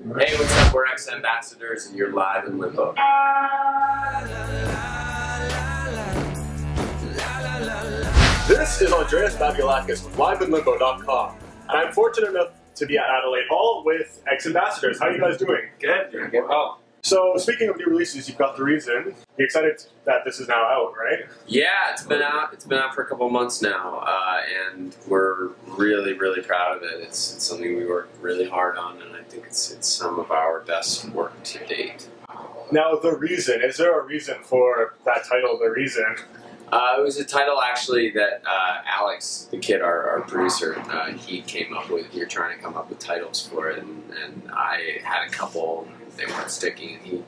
Hey, what's up? We're ex-ambassadors and you're live in Limbo. This is Andreas Babiolakis with LiveInLimbo.com, and I'm fortunate enough to be at Adelaide Hall with ex-ambassadors. How are you guys doing? Good. Doing good. Oh. So, speaking of new releases, you've got The Reason. You're excited that this is now out, right? Yeah, it's been out. It's been out for a couple months now, and we're really, really proud of it. It's something we worked really hard on, and I think it's some of our best work to date. Now, The Reason. Is there a reason for that title, The Reason? It was a title actually that Alex, the kid, our producer, he came up with. We were trying to come up with titles for it, and I had a couple. They weren't sticking, and he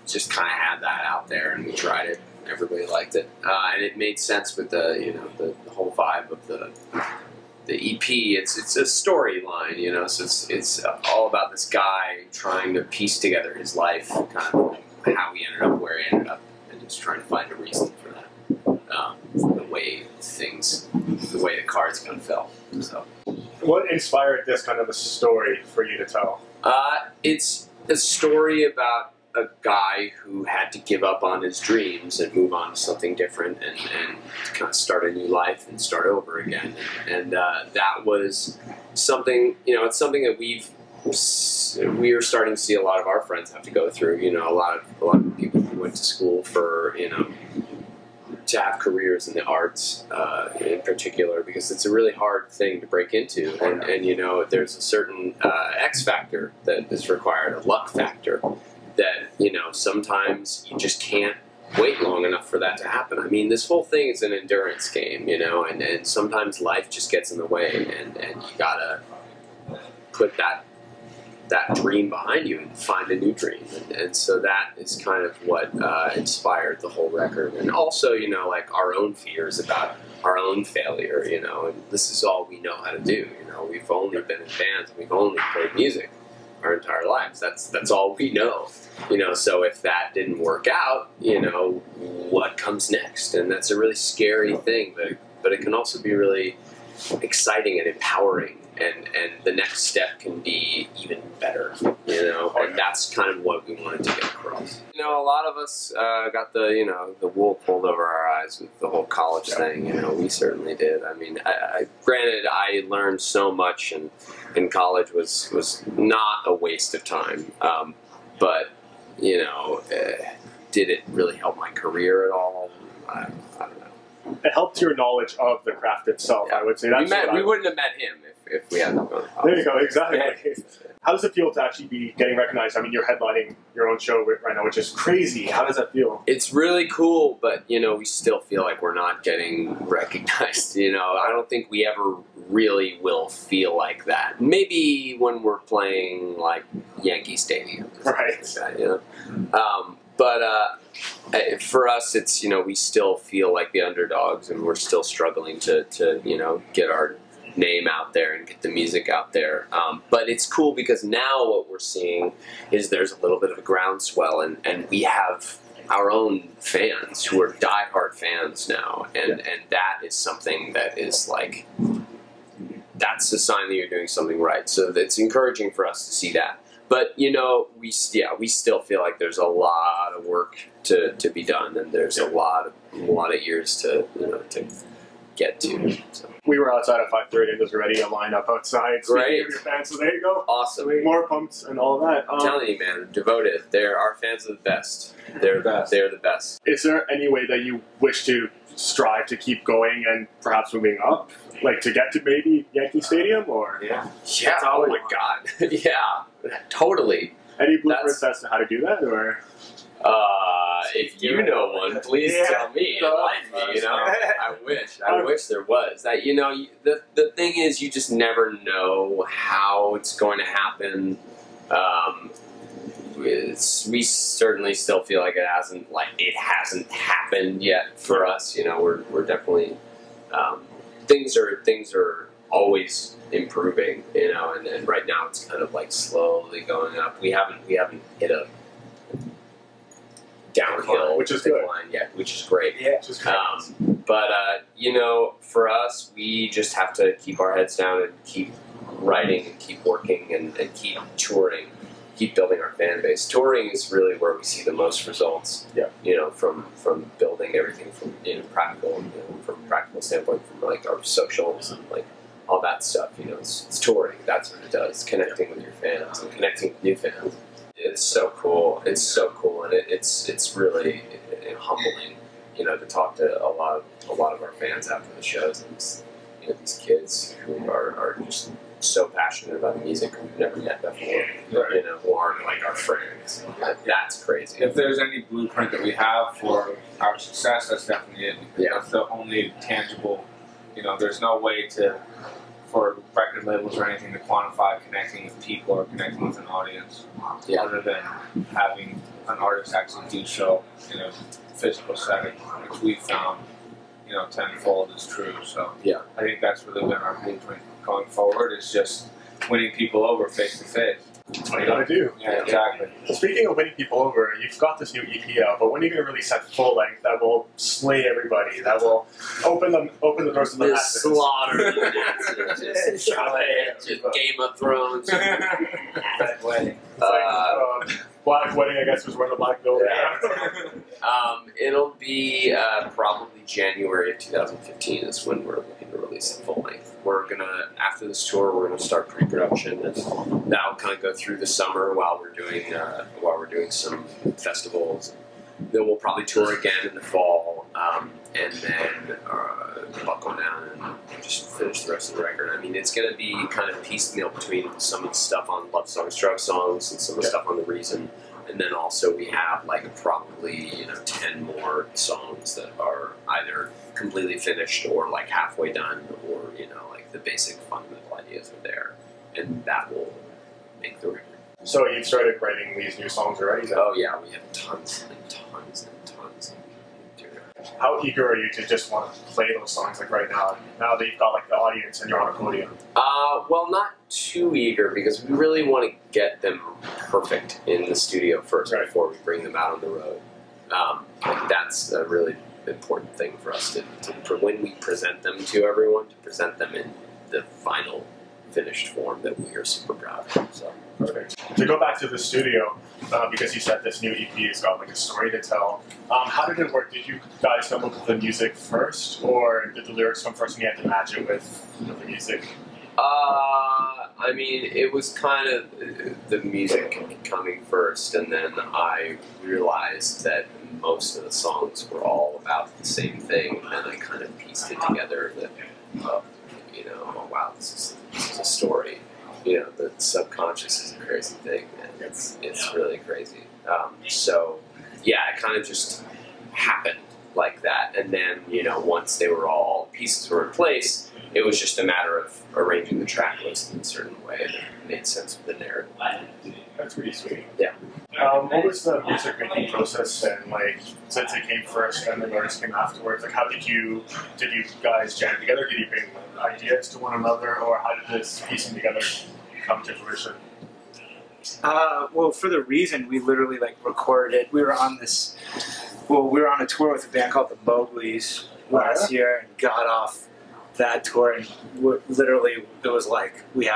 just kind of had that out there, and we tried it. Everybody liked it, and it made sense with the whole vibe of the EP. It's a storyline, so it's all about this guy trying to piece together his life, kind of how he ended up where he ended up, and just trying to find a reason for that. The way the cards kind of fell. So, what inspired this kind of a story for you to tell? It's a story about a guy who had to give up on his dreams and move on to something different and kind of start a new life and start over again. And that was something, it's something that we are starting to see a lot of our friends have to go through. A lot of people who went to school for, to have careers in the arts in particular, because it's a really hard thing to break into, and there's a certain X factor that is required, a luck factor, that sometimes you just can't wait long enough for that to happen. I mean, this whole thing is an endurance game, and sometimes life just gets in the way, and you gotta put that dream behind you and find a new dream, and so that is kind of what inspired the whole record. And also, like our own fears about our own failure, and this is all we know how to do. We've only been in bands, we've only played music our entire lives. That's all we know. So if that didn't work out, what comes next? And that's a really scary thing, but it can also be really exciting and empowering. And the next step can be even better, and that's kind of what we wanted to get across. A lot of us got the wool pulled over our eyes with the whole college thing. We certainly did. I mean, granted, I learned so much, and college was not a waste of time. But did it really help my career at all? I don't know. It helped your knowledge of the craft itself, yeah. I would say. We wouldn't have met him if we hadn't gone to college. There you go, exactly. Yeah. How does it feel to actually be getting recognized? I mean, you're headlining your own show right now, which is crazy. How does that feel? It's really cool, but, we still feel like we're not getting recognized. I don't think we ever really will feel like that. Maybe when we're playing, like, Yankee Stadium. Right. Like that, But for us, it's, we still feel like the underdogs, and we're still struggling to get our name out there and get the music out there. But it's cool because now what we're seeing is there's a little bit of a groundswell, and we have our own fans who are diehard fans now, and that is something that is like, that's a sign that you're doing something right. So it's encouraging for us to see that. But we still feel like there's a lot of work to be done, and there's a lot of years to get to. So. We were outside at 5:30, and there's already a lineup outside. Great. Of your fans, so there you go. Awesome. More pumped and all of that. I'm telling you, man, devoted. Our fans are the best. They're the best. Is there any way that you wish to strive to keep going and perhaps moving up, like to get to maybe Yankee Stadium, or? Yeah. Oh my God. Yeah. Totally. Any blueprints as to how to do that, or? If you know one, please tell me. Enlighten me. I wish there was. That the thing is, you just never know how it's going to happen. We certainly still feel like it hasn't happened yet for us. We're definitely things are always improving. And right now it's kind of like slowly going up. We haven't hit a downhill, which is decline yet, which is great. Yeah, which is great. But for us, we just have to keep our heads down and keep writing and keep working and keep touring. keep building our fan base. Touring is really where we see the most results. Yeah. You know, from building everything from practical, from a practical standpoint, from like our socials and like all that stuff. You know, it's touring. That's what it does. Connecting with your fans and connecting with new fans. It's so cool. It's so cool, and it's really humbling. You know, to talk to a lot of our fans after the shows, and you know, these kids who are just so passionate about music who we've never met before, Right. you know, who aren't like our friends. That's crazy. If there's any blueprint that we have for our success, that's definitely it. Yeah. That's the only tangible. You know, there's no way for record labels or anything to quantify connecting with people or connecting with an audience, Yeah. other than having an artist actually do so in a physical setting, which we found, you know, tenfold is true. So Yeah. I think that's really been our blueprint going forward, is just winning people over face to face. That's what you gotta do. Yeah, exactly. Speaking of winning people over, you've got this new EP out, but when are you going to release that full length that will slay everybody, that will open the doors to the Just masses? slaughter the masses, just Game of Thrones. Red Wedding. It's like Black Wedding, I guess, was where the Black Building. It'll be probably January of 2015 is when we're looking to release the full length. We're gonna, after this tour, we're gonna start pre-production, and that'll kind of go through the summer while we're doing some festivals. Then we'll probably tour again in the fall, and then buckle down and just finish the rest of the record. I mean, it's gonna be kind of piecemeal between some of the stuff on Love Songs, Drug Songs, and some of the stuff on The Reason. And then also we have like probably 10 more songs that are either completely finished or like halfway done, or like the basic fundamental ideas are there, and that will make the record. So you've started writing these new songs already? Then? Oh yeah, we have tons and tons and tons of material. How eager are you to just want to play those songs like right now? Now that you've got like the audience and you're on a podium. Well, not too eager, because we really want to get them perfect in the studio first before we bring them out on the road. That's a really important thing for us for when we present them to everyone, to present them in the final finished form that we are super proud of. So. Perfect. To go back to the studio, because you said this new EP has got like a story to tell. How did it work? Did you guys come up with the music first, or did the lyrics come first and you had to match it with the music? I mean, it was kind of the music coming first, and then I realized that most of the songs were all about the same thing, and then I kind of pieced it together that, oh wow, this is a story. The subconscious is a crazy thing, and it's really crazy. So, yeah, it kind of just happened like that, and then, once they were all the pieces were in place, it was just a matter of arranging the track list in a certain way that made sense with the narrative. That's really sweet. Yeah. What was the music making process then? Like, since it came first and the lyrics came afterwards, like, did you guys jam together? Did you bring ideas to one another, or how did this piecing together come to fruition? Well, for The Reason, we literally recorded. We were on a tour with a band called the Mowglis last year, and got off that tour, and literally it was like we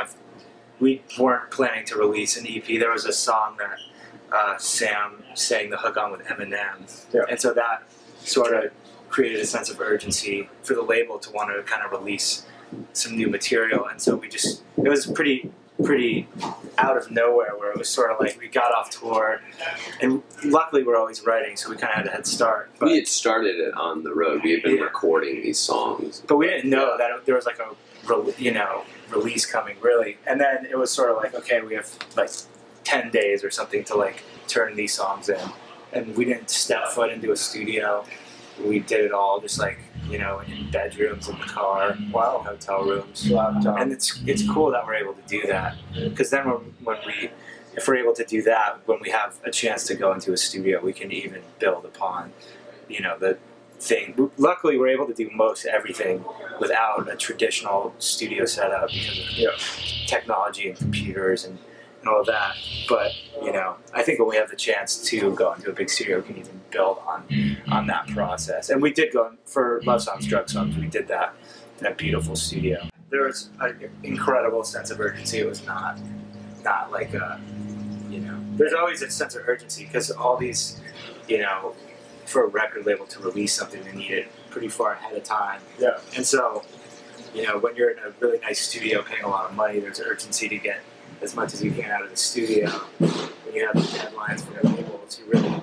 weren't planning to release an EP. There was a song that Sam sang the hook on with Eminem, and so that sort of created a sense of urgency for the label to want to kind of release some new material, and so it was pretty out of nowhere, where it was sort of like we got off tour, and luckily we're always writing, so we kind of had a head start. But we had started it on the road. We had been recording these songs, but we didn't know that there was like a release coming, really. And then it was sort of like, okay, we have like 10 days or something to turn these songs in, and we didn't step foot into a studio. We did it all just in bedrooms, in the car, in hotel rooms. And it's cool that we're able to do that, because then if we're able to do that, when we have a chance to go into a studio, we can even build upon, the thing. Luckily, we're able to do most everything without a traditional studio setup because of technology and computers and all of that. But I think when we have the chance to go into a big studio, we can even build on that process. And we did go for Love Songs, Drug Songs. We did that in a beautiful studio. There was an incredible sense of urgency. It was not like a there's always a sense of urgency because all these, you know, for a record label to release something, they need it pretty far ahead of time. Yeah. And so, you know, when you're in a really nice studio paying a lot of money, there's urgency to get as much as you can out of the studio. When you have deadlines from the labels, you really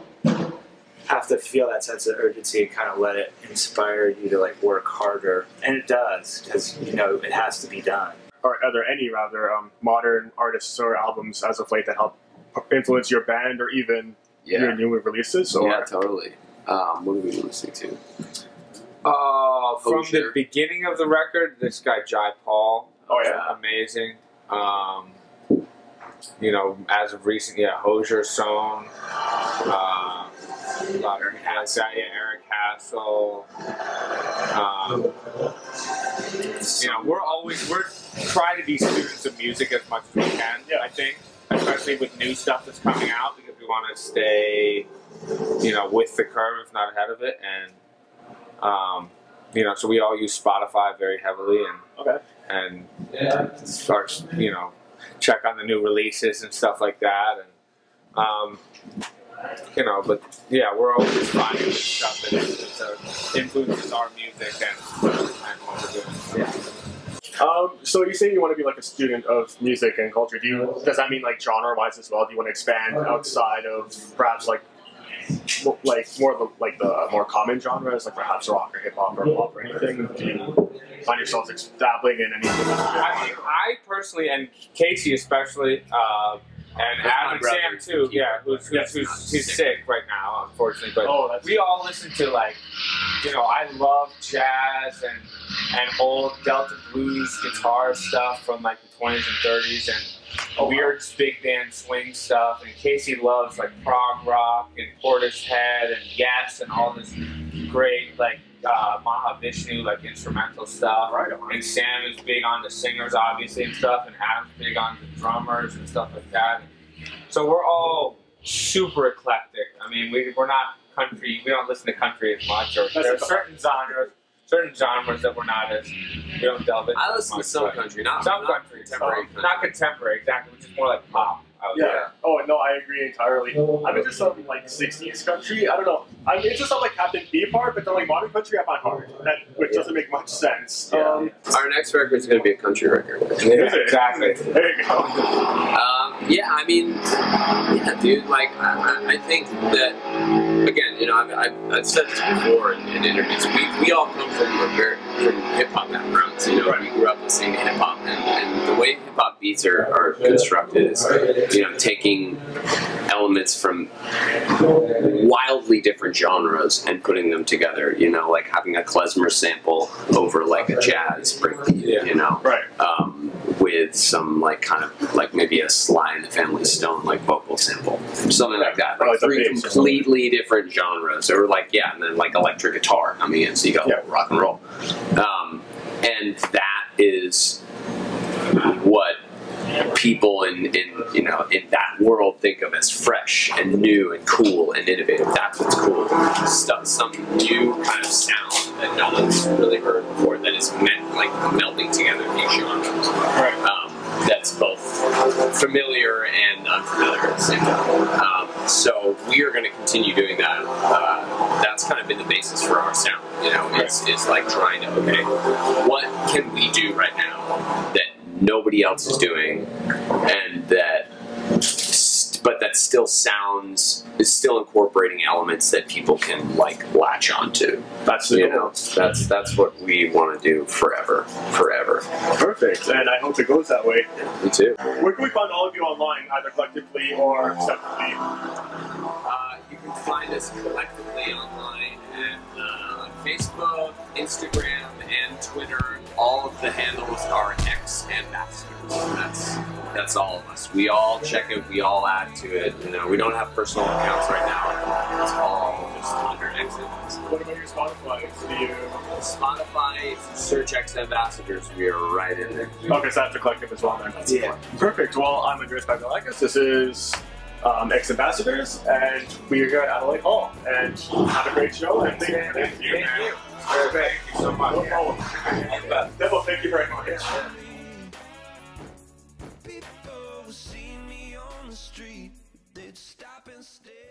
have to feel that sense of urgency and kind of let it inspire you to like work harder. And it does, because you know it has to be done. Or are there any rather modern artists or albums as of late that help influence your band or even your new releases? Or? Yeah, totally. What have we been listening to? From the beginning of the record, this guy Jai Paul. Oh yeah, amazing. You know, as of recent, Hozier Song. Eric Hassel. You know, we're trying to be students of music as much as we can. I think, especially with new stuff that's coming out, because we want to stay, you know, with the curve, if not ahead of it, and you know, so we all use Spotify very heavily, and start, you know, check on the new releases and stuff like that, and you know, but yeah, we're always finding stuff that influences our music and what we're doing. Yeah. So you say you want to be like a student of music and culture. Does that mean like genre-wise as well? Do you want to expand outside of perhaps like more of the more common genres, like perhaps rock or hip hop or pop or anything? Do you find yourselves dabbling in anything? I personally, and Casey especially, and Adam and Sam too, who's sick right now, unfortunately. But we all listen to, like, you know, I love jazz and old Delta blues guitar stuff from like the 20s and 30s, and weird big band swing stuff. And Casey loves like prog rock and Portishead and Yes and all this great like Mahavishnu, like instrumental stuff. Right on. And Sam is big on the singers, obviously, and stuff, and Adam's big on the drummers and stuff like that. So we're all super eclectic. I mean, we're not country. We don't listen to country as much, or there are certain genres that we're not as, we don't delve into. I listen to some country, not country, contemporary. not contemporary, exactly, which is more like pop. Oh no, I agree entirely. I'm into some like 60s country. I don't know. I'm into some like Captain Beefheart, but then like modern country I find hard, which doesn't make much sense. Our next record is going to be a country record. Exactly. There you go. Yeah, I mean, dude. Like, I think that, again, you know, I've said this before in interviews. We all come from hip hop backgrounds. You know, we grew up listening to hip hop, and the way hip hop beats are constructed is, you know, taking elements from wildly different genres and putting them together. You know, like having a klezmer sample over like a jazz breakbeat. You know, with some like kind of like maybe a Sly and the Family Stone like vocal sample, something like that. Like three completely different genres, or like and then like electric guitar coming in, so you got rock and roll, and that is what people in you know, in that world think of as fresh and new and cool and innovative. That's what's cool. Stuff, some new kind of sound that no one's really heard before, that is meant like melding together these genres. That's both familiar and unfamiliar at the same time. So we are going to continue doing that. That's kind of been the basis for our sound. You know, is like trying to, okay, what can we do right now that nobody else is doing, and but that still is still incorporating elements that people can like latch onto. That's that's what we want to do forever. Perfect, and I hope it goes that way. Me too. Where can we find all of you online, either collectively or separately? You can find us collectively online at Facebook, Instagram, and Twitter. All of the handles are ex-ambassadors. That's all of us. We all check it. We all add to it. You know, we don't have personal accounts right now. It's all just under ex-ambassadors. What about your Spotify? Spotify, search ex-ambassadors. We are right in there. Okay, so that's a collective as well then. Perfect. Well, I'm Andreas Babiolakis. This is Ex-Ambassadors, and we are here at Adelaide Hall. And have a great show. And thank you. Thank you so much. No problem. Devil, thank you very much. People will see me on the street. They it's stopping still.